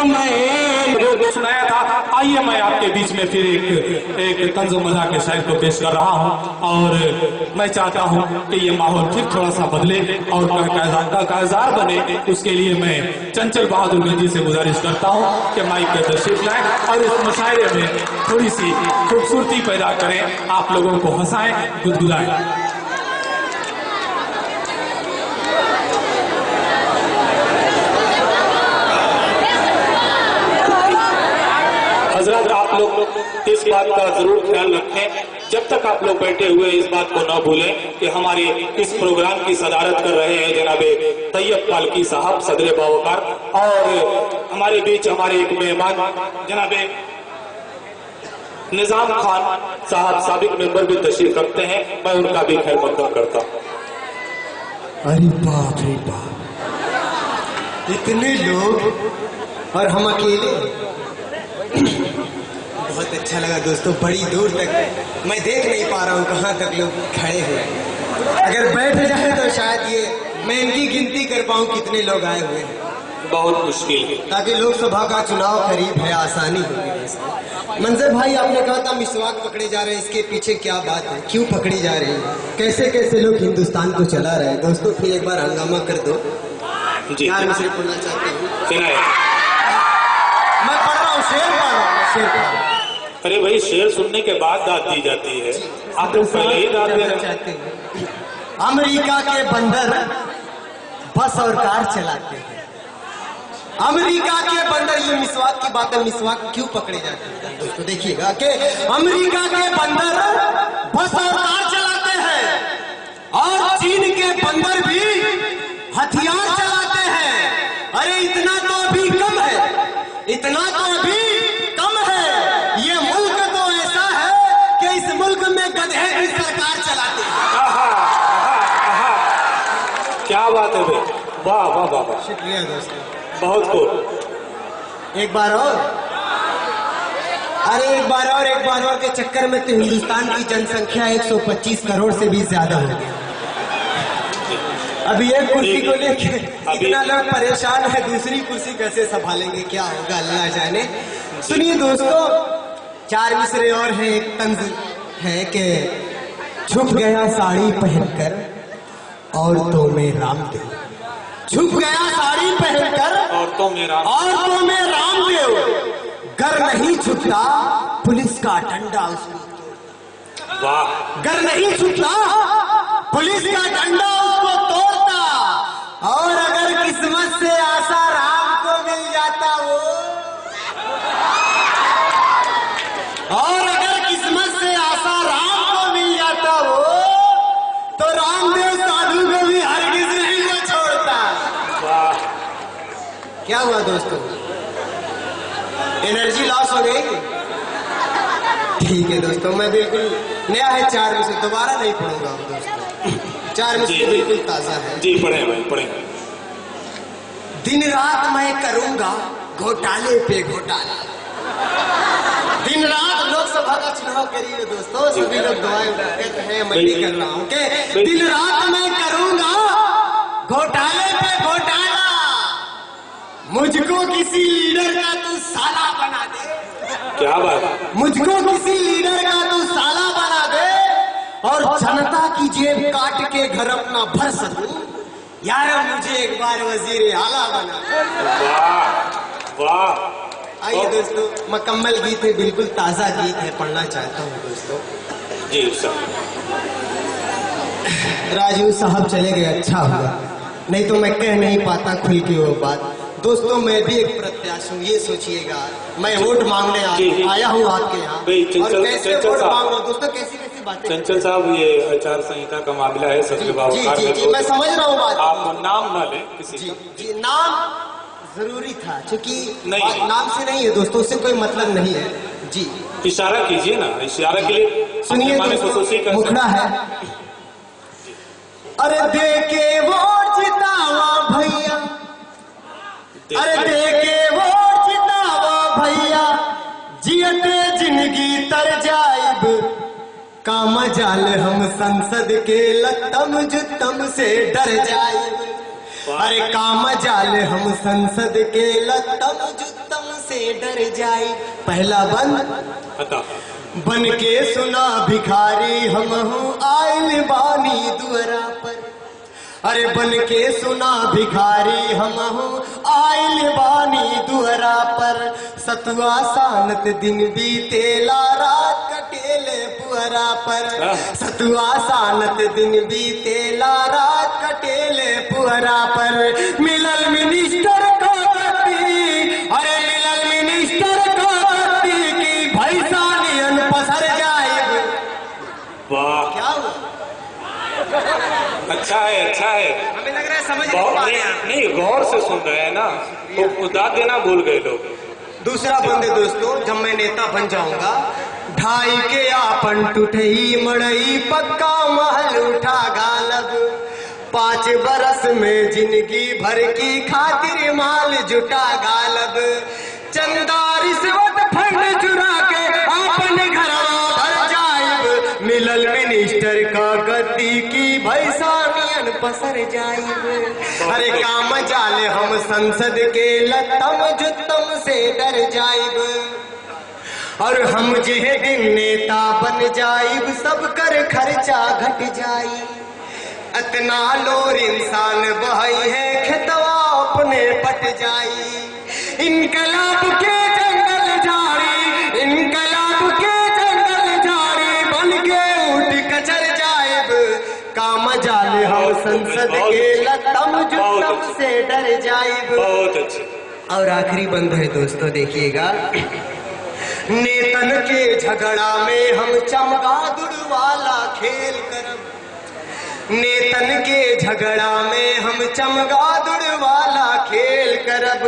मैं सुनाया था। आइए मैं आपके बीच में फिर एक तंज़ मज़ा के शायर को पेश कर रहा हूँ और मैं चाहता हूँ कि ये माहौल फिर थोड़ा सा बदले और कायजार बने। उसके लिए मैं चंचल बहादुर गंजी से गुजारिश करता हूँ कि माइक पे तशरीफ लाएं और इस मुशायरे में थोड़ी सी खूबसूरती पैदा करें, आप लोगों को हंसाएं, गुदगुदाएं। हजरत आप लोग इस बात का जरूर ख्याल रखें, जब तक आप लोग बैठे हुए इस बात को न भूलें कि हमारे इस प्रोग्राम की सदारत कर रहे हैं जनाबे तैयब फाल्की साहब सदर बावकार, और हमारे बीच हमारे एक मेहमान जनाबे निजाम खान साहब साबिक मेंबर भी तशरीफ रखते हैं। मैं उनका भी खैर मकदम करता हूँ। अरे बाप रे बाप, इतने लोग और हम अकेले। बहुत अच्छा लगा दोस्तों, बड़ी दूर तक मैं देख नहीं पा रहा हूँ कहाँ तक लोग खड़े हुए हैं। अगर बैठ जाए तो शायद ये मैं इनकी गिनती कर पाऊँ कितने लोग आए हुए हैं। बहुत मुश्किल है, ताकि लोकसभा का चुनाव करीब है, आसानी होगी। मंजर भाई, आपने कहा था मिसवाक पकड़े जा रहे हैं, इसके पीछे क्या बात है, क्यों पकड़ी जा रही है, कैसे कैसे लोग हिंदुस्तान को चला रहे हैं? दोस्तों फिर एक बार हंगामा कर दो जी। यार मैं सिर्फ पढ़ना चाहता हूँ, मैं पढ़ रहा हूँ, शेर पढ़ रहा हूँ, शेर पढ़ रहा हूँ। अरे भाई, शेर सुनने के बाद दाद दी जाती है, आप लोग पहले ही दाद देना चाहते हैं। अमेरिका के बंदर बस और कार चलाते हैं। अमेरिका के बंदर, ये मिसवाक की बात है, मिसवाक क्यों पकड़े जाते हैं दोस्तों देखिएगा कि अमेरिका के बंदर बस और कार चलाते हैं और चीन के बंदर भी हथियार चलाते हैं। अरे इतना तो अभी कम है, इतना तो अभी कम है। ये मुल्क तो ऐसा है कि इस मुल्क में गधे की सरकार चलाते हैं। क्या बात है भाई, वाह वाह वाह वाह, शुक्रिया दोस्तों, बहुत खूब। एक बार और, अरे एक बार और के चक्कर में तो हिंदुस्तान की जनसंख्या 125 करोड़ से भी ज्यादा हो गई। अभी एक कुर्सी को लेके इतना लोग परेशान है, दूसरी कुर्सी कैसे संभालेंगे, क्या होगा अल्लाह जाने। सुनिए दोस्तों, चार मिसरे और हैं। एक तंज है कि छुप गया साड़ी पहनकर औरतों में रामदेव, छुप गया साड़ी पहनकर औरतों में रामदेव, घर नहीं छुपता पुलिस का डंडा उसको। वाह, घर नहीं छुपता पुलिस का डंडा उसको तोड़ता, और अगर किस्मत से आशा राम को मिल जाता वो, और अगर किस्मत से आशा राम को मिल जाता वो, तो रामदेव साधु को भी हरगिज नहीं वो छोड़ता। वाह, क्या हुआ दोस्तों, एनर्जी लॉस हो गई? ठीक है दोस्तों, मैं बिल्कुल नया है, चार में से दोबारा नहीं पढ़ूंगा दोस्तों, चार में से बिल्कुल ताजा है जी। पढ़े भाई, पढ़े। दिन रात मैं करूंगा घोटाले पे घोटाला, दिन रात लोकसभा का चुनाव करिए दोस्तों, सभी लोग दुआएं करते हैं, मैं भी कर रहा हूँ कि दिन रात मैं करूंगा घोटाले पे घोटाला, मुझको किसी लीडर का तू साला बना दे। क्या बात, मुझको किसी लीडर का तू साला बना दे और जनता की जेब काट के घर अपना भर सकूं, यार मुझे एक बार वजीर आला बना दे। वाह वाह। आइए दोस्तों, मुकम्मल गीत है, बिल्कुल ताजा गीत है, पढ़ना चाहता हूँ दोस्तों जी। सर राजू साहब चले गए, अच्छा हुआ, नहीं तो मैं कह नहीं पाता खुल के वो बात। दोस्तों मैं भी एक प्रत्याशी हूँ, ये सोचिएगा, मैं वोट मांगने आया हूँ आपके यहाँ, और कैसे वोट मांग रहा हूँ दोस्तों, कैसी कैसी बातें। चंचल साहब, ये आचार संहिता का मामला है सदर बावकार में, जी मैं समझ रहा हूँ बात, आप नाम ना लें किसी जी, जी नाम जरूरी था, क्योंकि नाम से नहीं है दोस्तों, उससे कोई मतलब नहीं है जी। इशारा कीजिए ना, इशारा के लिए सुनिए दोस्तों, मुखड़ा है, अरे दे के वोट जितावा भैया, अरे दे के वोट जितावा भैया, जियते जिंदगी तर जाइब, काम जाल हम संसद के लत्तम जुत्तम से डर जाइब, अरे काम जाल हम संसद के लत्तम जुत्तम से डर जाए। पहला बंद बन के सुना भिखारी हम हूँ आयल बानी दुअरा पर। अरे बन के सुना भिखारी हम हूँ आयल बानी दुअरा पर। सतुआ सानत दिन बीतेला रात कटेले पुअरा पर। सतुआ सानत दिन बीतेला रात कटेले पुअरा पर। मिलल मिनिस्टर का गति, अरे मिलल मिनिस्टर का गति की भैसा नियन पसर जाए। वाह क्या हुआ? अच्छा है, अच्छा है। हमें लग रहा है समझ नहीं गौर से सुन रहे हैं ना, तो दाद देना भूल गए लोग। दूसरा बंदे दोस्तों, जब मैं नेता बन जाऊंगा, ढाई के आपन टूटई मड़ई पक्का महल उठा गालब। 5 बरस में जिंदगी भर की खातिर माल जुटा गालब। चंदा रिश्वत फंड चुरा के आपन घरवा भर जाइब। मिलल मिनिस्टर का गद्दी की भैसा नियन पसर जाइब। अरे काम जाले हम संसद के लत्तम जुत्तम से डर जाइब। और हम जे दिन नेता बन जाइब, सब कर खर्चा घट जाई। इतना लोर इंसान बहई है खेतवा अपने पट जाई। इनकलाब के जंगल झाड़ी, इनकलाब के जंगल झाड़ी बन के उठ कचर जाइब। काम जाले हम संसद के लत्तम जुत्तम से डर जाइब। बहुत अच्छा। और आखिरी बंद है दोस्तों, देखिएगा। नेतन के झगड़ा में हम चमगादुड़ वाला खेल करब। नेतन के झगड़ा में हम चमगादुड़ वाला खेल करब।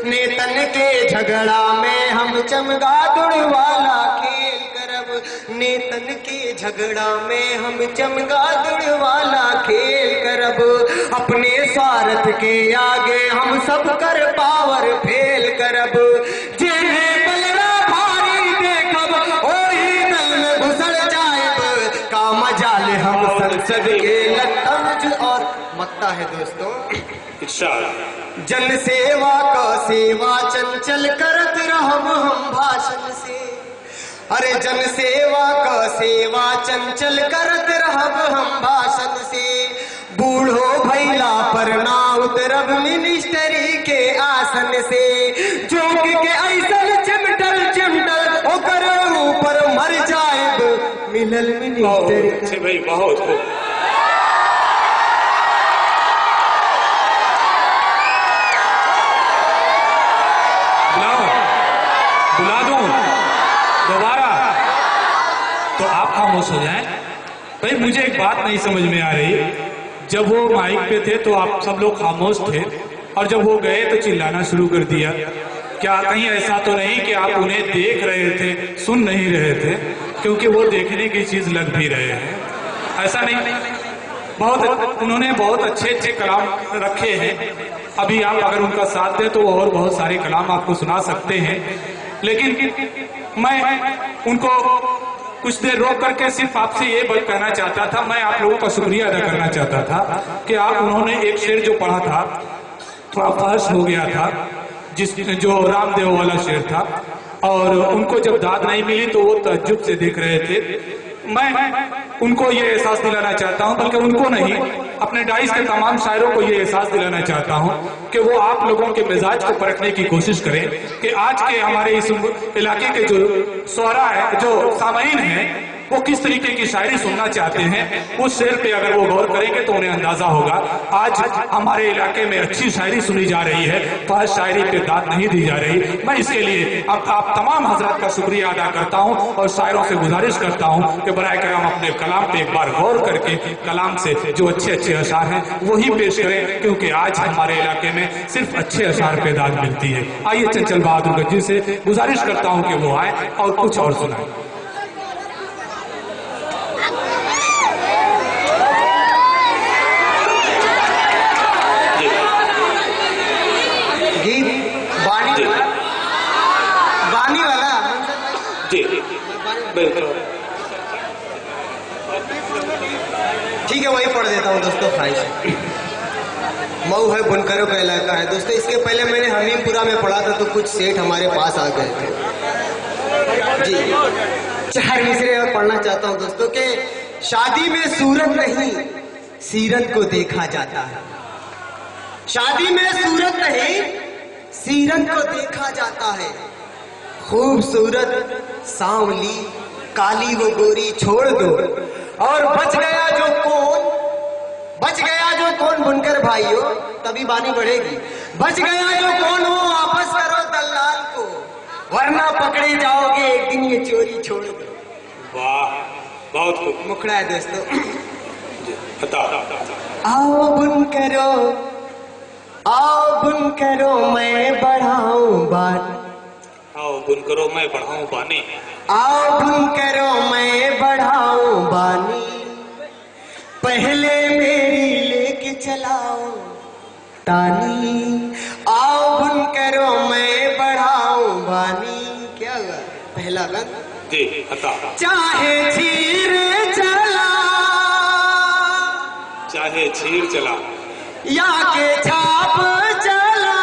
नेतन के झगड़ा में हम चमगादुड़ वाला खेल करब। नेतन के झगड़ा में हम चमगादुड़ वाला खेल करब। अपने स्वार्थ के आगे हम सब कर पावर फेल करब। जिन्हें बलरा भारी देखब ओही दल में घुसल जाएब। काम जाले हम संसद के लत्तम और मक्ता है दोस्तों। जन सेवा का सेवा चंचल करत रहब हम भाषण से। अरे जन सेवा का सेवा चंचल करत रहब हम भाषण से। बूढ़ो भैला पर ना उतरब मिनिस्टरी के आसन से। जोग के ऐसन चिमटल चिमटल ओकर ऊपर मर जाएब। मिलल मिनिस्टर भाई बहुत खूब। बुला दूं दोबारा तो आप खामोश हो जाएं। भाई मुझे एक बात नहीं समझ में आ रही, जब वो माइक पे थे तो आप सब लोग खामोश थे, और जब वो गए तो चिल्लाना शुरू कर दिया। क्या कहीं ऐसा तो नहीं कि आप उन्हें देख रहे थे, सुन नहीं रहे थे? क्योंकि वो देखने की चीज लग भी रहे हैं। ऐसा नहीं, बहुत उन्होंने बहुत अच्छे अच्छे कलाम रखे हैं। अभी आप अगर उनका साथ दें तो और बहुत सारे कलाम आपको सुना सकते हैं। लेकिन मैं उनको कुछ देर रोक करके सिर्फ आपसे ये बात कहना चाहता था, मैं आप लोगों का शुक्रिया अदा करना चाहता था कि आप उन्होंने एक शेर जो पढ़ा था थोड़ा फर्श हो गया था, जो रामदेव वाला शेर था, और उनको जब दाद नहीं मिली तो वो तज्जुब से देख रहे थे। मैं उनको ये एहसास दिलाना चाहता हूं, बल्कि उनको नहीं, अपने डाइस के तमाम शायरों को ये एहसास दिलाना चाहता हूं कि वो आप लोगों के मिजाज को परखने की कोशिश करें कि आज के हमारे इस इलाके के जो शोहरा है, जो सामाईन हैं, वो किस तरीके की शायरी सुनना चाहते हैं। उस शेर पे अगर वो गौर करेंगे तो उन्हें अंदाजा होगा। आज हमारे इलाके में अच्छी शायरी सुनी जा रही है, तो शायरी पे दाद नहीं दी जा रही। मैं इसके लिए आप तमाम हजरत का शुक्रिया अदा करता हूं और शायरों से गुजारिश करता हूं कि बराए करम अपने कलाम पे एक बार गौर करके कलाम से जो अच्छे अच्छे अशार हैं वही पेश करें, क्योंकि आज हमारे इलाके में सिर्फ अच्छे अशार पे दाद मिलती है। आइए चंचल बहादुर गज्जी से गुजारिश करता हूँ कि वो आए और कुछ और सुनाए। बानी वाला जी बिल्कुल ठीक है, वही पढ़ देता हूँ दोस्तों। ख्वाहिश मऊ है बुनकरों का इलाका है दोस्तों। इसके पहले मैंने हमीमपुरा में पढ़ा था तो कुछ सेठ हमारे पास आ गए थे जी। 4 मिसरे और पढ़ना चाहता हूँ दोस्तों के शादी में सूरत नहीं सीरत को देखा जाता है। शादी में सूरत नहीं सीरत को देखा जाता है। खूबसूरत सांवली काली वो गोरी छोड़ दो और बच गया जो कौन बुनकर भाइयों तभी बानी बढ़ेगी। बच गया जो कौन हो वापस करो दलाल को वरना पकड़े जाओगे एक दिन ये चोरी छोड़ दो। वाह बहुत खूब। मुखड़ा है दोस्तों। बता। आओ बुन करो मैं बढ़ाऊं बानी। आओ बुन करो मैं बढ़ाऊं बानी। आओ बुन करो मैं बढ़ाऊं बानी। पहले मेरी लेके चलाओ तानी। आओ बुन करो मैं बढ़ाऊं बानी। क्या हुआ पहला गन जी बता। चाहे चीर चला चाहे छीर चला या के छाप चला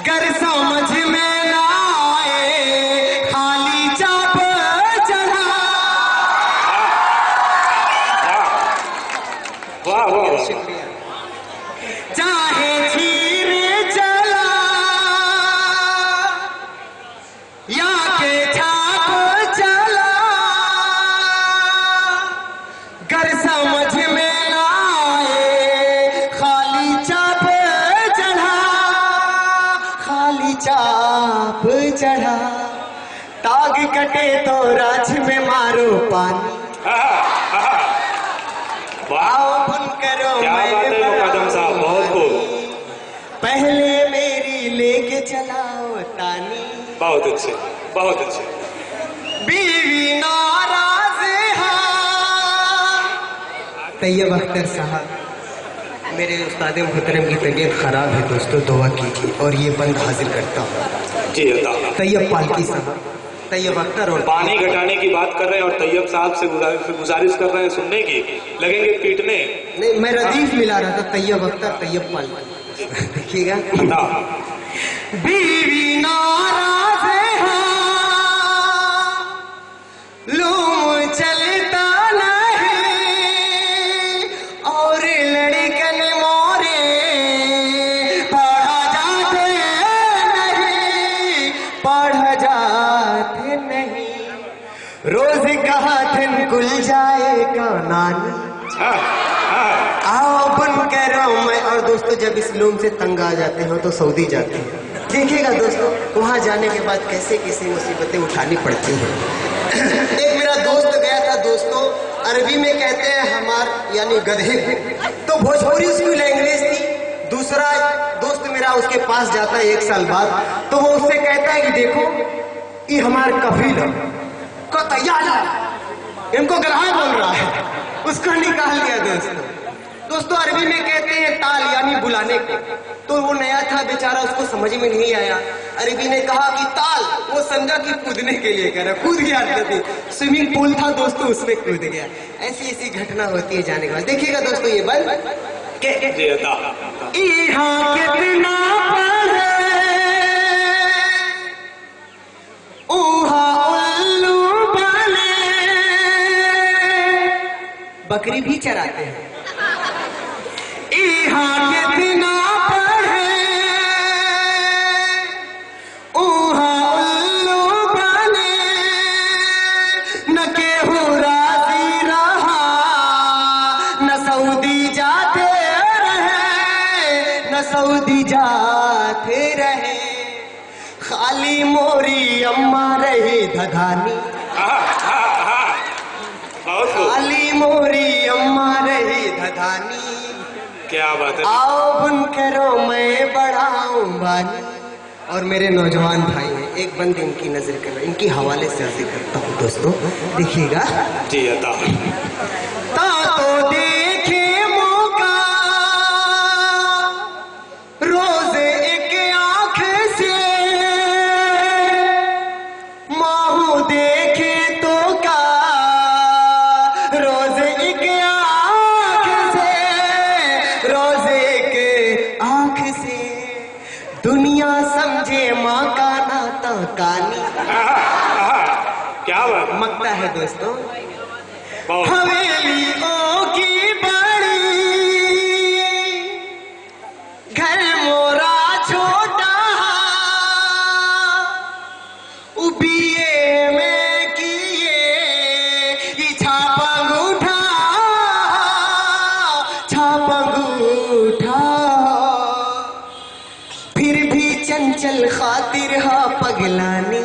गर समझ में ना आए खाली चाप चढ़ा। वाह वाह वाह। शुक्रिया। चाहे छीर चला या के छाप चला गर समझ में ना आए खाली चाप चढ़ा। खाली चाप चढ़ा ताग कटे तो राज में मारो पानी। वाह आओ बुन करो क्या मैं बात है मुकदम साहब बहुत खूब। पहले मेरी लेके चलाओ तानी। बहुत अच्छे बहुत अच्छे। बीवी नाराज है। तैयब अख्तर साहब मेरे उस्ताद मुहतरम की तबीयत खराब है दोस्तों दुआ कीजिए और ये बंद हाजिर करता हूँ। जी बता। तैयब पालकी साहब तैयब अख्तर और पानी घटाने की बात कर रहे हैं और तैयब साहब से गुजारिश कर रहे हैं सुनने की लगेंगे पीटने। नहीं मैं रदीफ मिला रहा था तैयब अख्तर तैयब पालकी देखिएगा। बता। बीवी नाराज है लूम चलता नहीं और लड़कन मोरे पढ़ा जाते नहीं पढ़ा जाते नहीं। रोज कहा दिन खुल जाएगा नानी। हाँ हाँ आओ बुन करो मैं। और दोस्तों जब इस लूम से तंग आ जाते हो तो सऊदी जाते हैं। देखिएगा दोस्तों वहां जाने के बाद कैसे कैसे मुसीबतें उठानी पड़ती हैं। एक मेरा दोस्त गया था दोस्तों अरबी में कहते हैं हमार यानी गधे को तो भोजपुरी उसकी लैंग्वेज थी। दूसरा दोस्त मेरा उसके पास जाता है 1 साल बाद तो वो उससे कहता है कि देखो ये हमार कफील है को तैयार इनको गराह बोल रहा है उसको निकाल लिया दोस्तों अरबी में कहते हैं ताल यानी बुलाने को। तो वो नया था बेचारा उसको समझ में नहीं आया। अरबी ने कहा कि ताल वो समझा कि कूदने के लिए कह रहा कूद गया। स्विमिंग पूल था दोस्तों उसमें कूद गया। ऐसी ऐसी घटना होती है जाने के बाद। देखिएगा दोस्तों ये बंद जी बता। कितना बकरी भी चराते हैं। कितना पढ़े उल्लू बने न केहू राजी रहा न सऊदी जाते रहे न सऊदी जाते रहे। खाली मोरी अम्मा रही धधानी। खाली मोरी अम्मा रही धधानी। क्या बात है। आओ बुन करो मैं बढ़ाऊं बानी। और मेरे नौजवान भाई हैं एक बंद इनकी नजर कर इनकी हवाले से अर्ज करता हूँ दोस्तों देखिएगा। जी अता। तो देखे मौका रोज एक आंख से माहू देखे तो का रोज एक आंख से दुनिया समझे माँ का नाता कानी। क्या बात मकता है दोस्तों। बहुत हवेलियों की बड़ी घर मोरा छोटा उबिए में किए छापंगूठा छापंगूठा फिर भी चंचल खातिर हा पगलानी